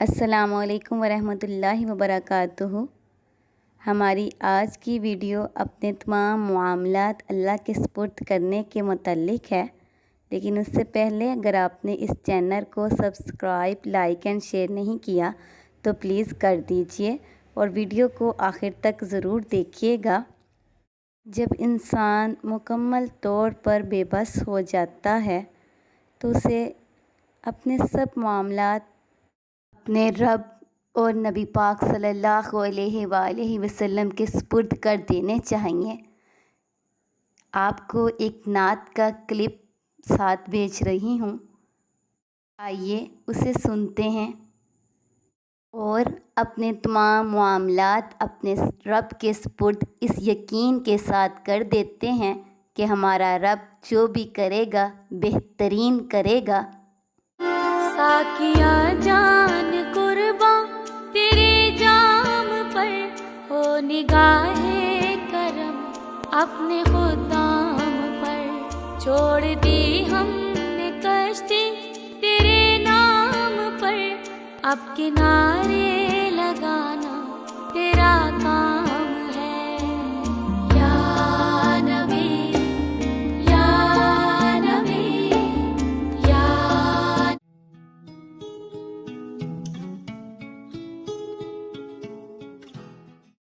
السلام علیکم ورحمۃ اللہ وبرکاتہ۔ ہماری آج کی ویڈیو اپنے تمام معاملات اللہ کے سپرد کرنے کے متعلق ہے، لیکن اس سے پہلے اگر آپ نے اس چینل کو سبسکرائب، لائک اینڈ شیئر نہیں کیا تو پلیز کر دیجئے اور ویڈیو کو آخر تک ضرور دیکھیے گا۔ جب انسان مکمل طور پر بے بس ہو جاتا ہے تو اسے اپنے سب معاملات اپنے رب اور نبی پاک صلی اللہ علیہ وآلہ وسلم کے سپرد کر دینے چاہیے۔ آپ کو ایک نعت کا کلپ ساتھ بھیج رہی ہوں، آئیے اسے سنتے ہیں اور اپنے تمام معاملات اپنے رب کے سپرد اس یقین کے ساتھ کر دیتے ہیں کہ ہمارا رب جو بھی کرے گا بہترین کرے گا۔ ساقیا جان قرباں تیرے جام پر ہو نگاہ کرم اپنے خدام پر، چھوڑ دی ہم نے کشتی تیرے نام پر، اب کنارے لگا